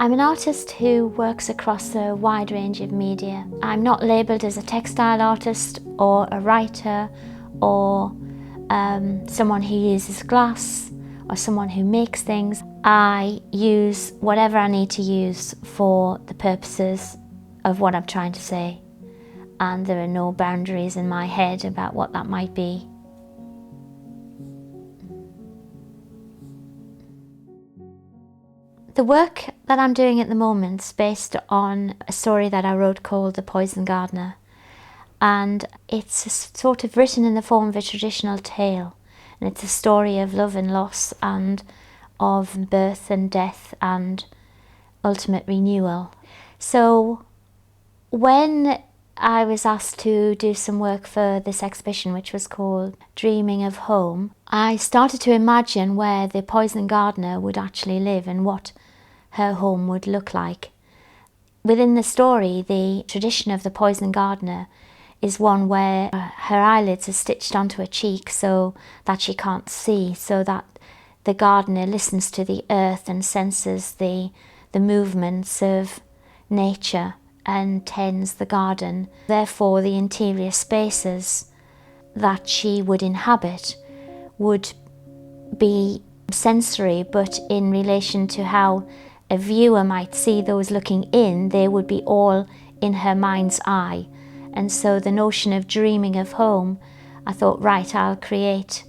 I'm an artist who works across a wide range of media. I'm not labelled as a textile artist or a writer or someone who uses glass or someone who makes things. I use whatever I need to use for the purposes of what I'm trying to say, and there are no boundaries in my head about what that might be. The work that I'm doing at the moment is based on a story that I wrote called The Poison Gardner, and it's sort of written in the form of a traditional tale, and it's a story of love and loss and of birth and death and ultimate renewal. So when I was asked to do some work for this exhibition, which was called Dreaming of Home, I started to imagine where the Poison Gardner would actually live and what her home would look like. Within the story, the tradition of the Poison Gardner is one where her eyelids are stitched onto her cheek so that she can't see, so that the gardener listens to the earth and senses the movements of nature and tends the garden. Therefore, the interior spaces that she would inhabit would be sensory, but in relation to how a viewer might see those looking in, they would be all in her mind's eye. And so the notion of dreaming of home, I thought, right, I'll create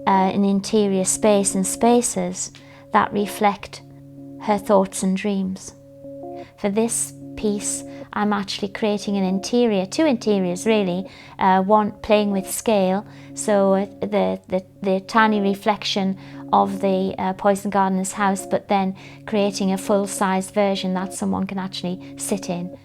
an interior space and spaces that reflect her thoughts and dreams. For this piece, I'm actually creating an interior, two interiors really, one playing with scale, so the tiny reflection of the Poison Gardener's house, but then creating a full-size version that someone can actually sit in.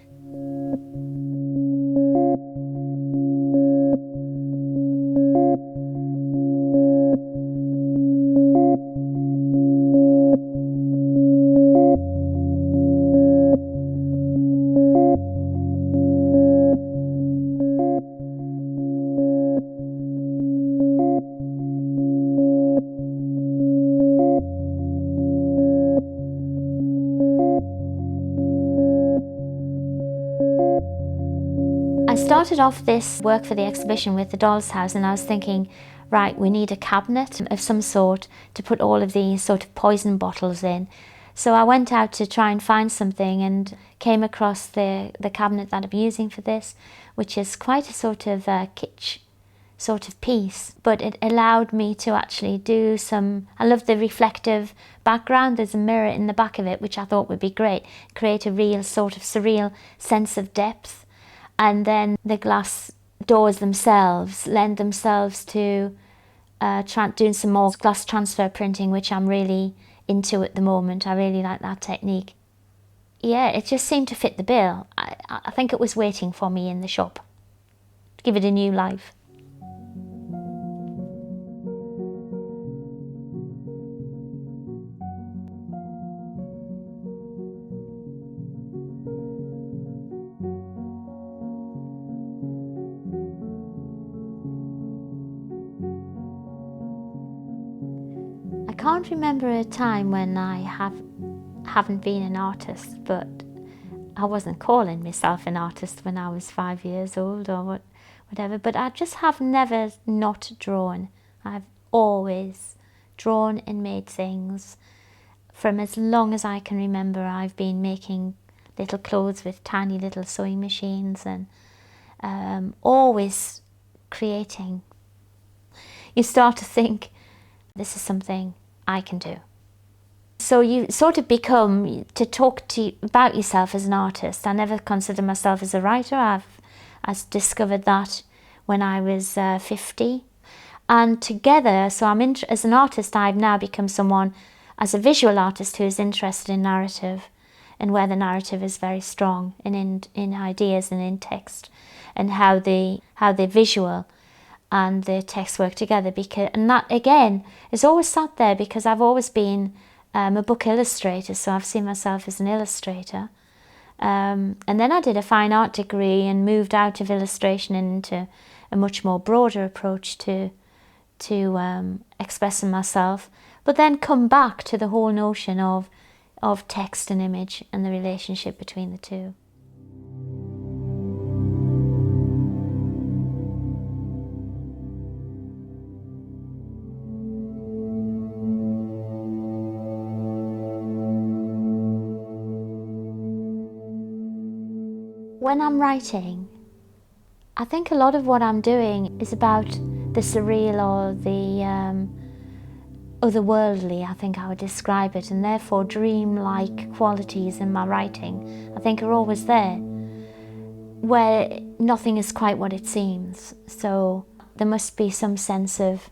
I started off this work for the exhibition with the doll's house, and I was thinking, right, we need a cabinet of some sort to put all of these sort of poison bottles in. So I went out to try and find something and came across the cabinet that I'm using for this, which is quite a sort of kitsch sort of piece, but it allowed me to actually do some, I love the reflective background, there's a mirror in the back of it, which I thought would be great, create a real sort of surreal sense of depth. And then the glass doors themselves lend themselves to doing some more glass transfer printing, which I'm really into at the moment. I really like that technique. Yeah, it just seemed to fit the bill. I think it was waiting for me in the shop to give it a new life. I can't remember a time when I haven't been an artist, but I wasn't calling myself an artist when I was 5 years old or whatever, but I just have never not drawn. I've always drawn and made things. From as long as I can remember, I've been making little clothes with tiny little sewing machines and always creating. You start to think, this is something I can do. So you sort of become, to talk about yourself as an artist. I never considered myself as a writer. I discovered that when I was 50. And together, so as an artist, I've now become someone, as a visual artist, who is interested in narrative and where the narrative is very strong and in ideas and in text, and how the visual and the text work together, and that again is always sat there because I've always been a book illustrator, so I've seen myself as an illustrator, and then I did a fine art degree and moved out of illustration into a much more broader approach to expressing myself, but then come back to the whole notion of of text and image and the relationship between the two. When I'm writing, I think a lot of what I'm doing is about the surreal or the otherworldly, I think I would describe it, and therefore dream-like qualities in my writing, I think, are always there, where nothing is quite what it seems. So there must be some sense of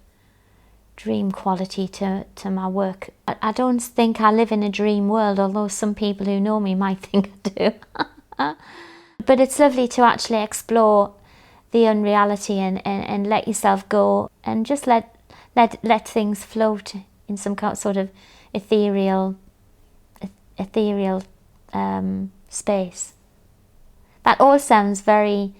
dream quality to my work. I don't think I live in a dream world, although some people who know me might think I do. But it's lovely to actually explore the unreality and let yourself go and just let things float in some sort of ethereal space. That all sounds very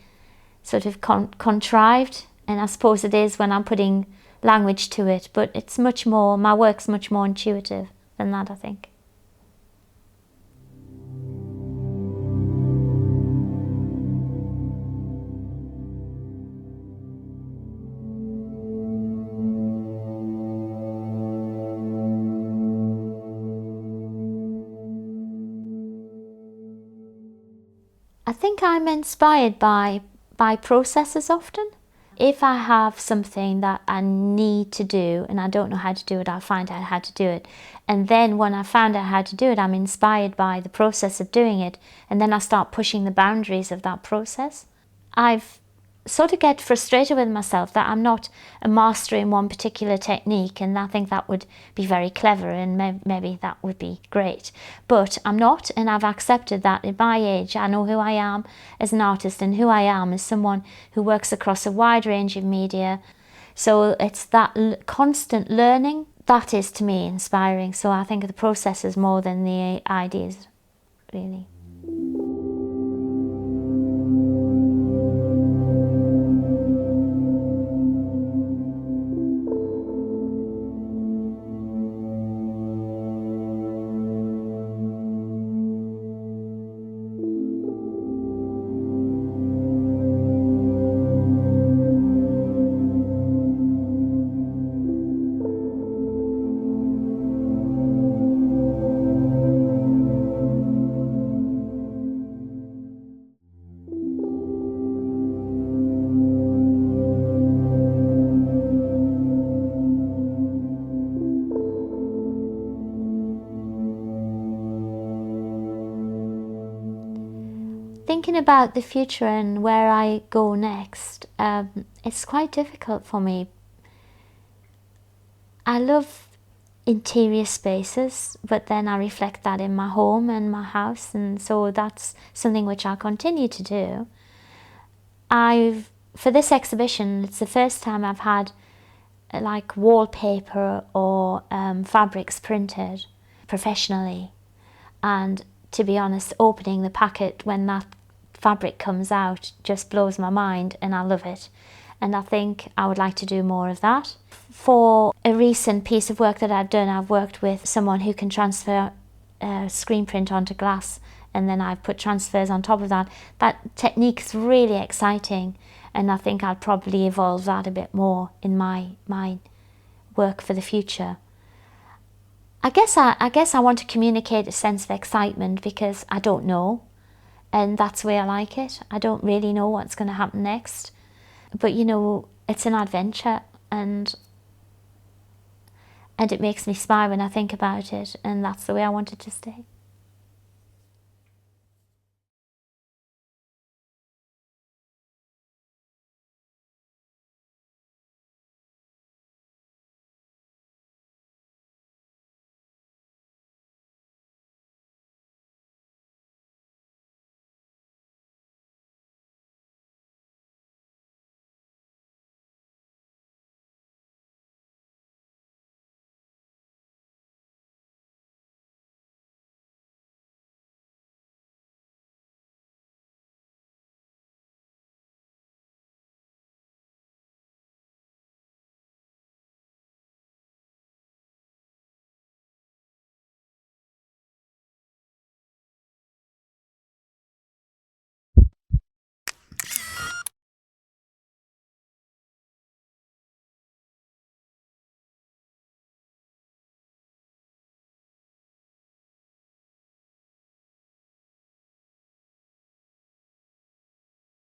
sort of contrived, and I suppose it is when I'm putting language to it, but it's much more, my work's much more intuitive than that, I think. I think I'm inspired by processes often. If I have something that I need to do and I don't know how to do it, I'll find out how to do it. And then when I found out how to do it, I'm inspired by the process of doing it. And then I start pushing the boundaries of that process. I've sort of get frustrated with myself that I'm not a master in one particular technique, and I think that would be very clever and maybe that would be great. But I'm not, and I've accepted that at my age I know who I am as an artist and who I am as someone who works across a wide range of media. So it's that constant learning that is to me inspiring. So I think of the processes more than the ideas, really. Thinking about the future and where I go next, it's quite difficult for me. I love interior spaces, but then I reflect that in my home and my house, and so that's something which I'll continue to do. For this exhibition, it's the first time I've had like wallpaper or fabrics printed professionally, and to be honest, opening the packet when that fabric comes out just blows my mind, and I love it. And I think I would like to do more of that. For a recent piece of work that I've done, I've worked with someone who can transfer screen print onto glass, and then I've put transfers on top of that. That technique's really exciting, and I think I'll probably evolve that a bit more in my work for the future. I guess I want to communicate a sense of excitement because I don't know, and that's the way I like it. I don't really know what's going to happen next, but you know, it's an adventure, and it makes me smile when I think about it, and that's the way I want it to stay.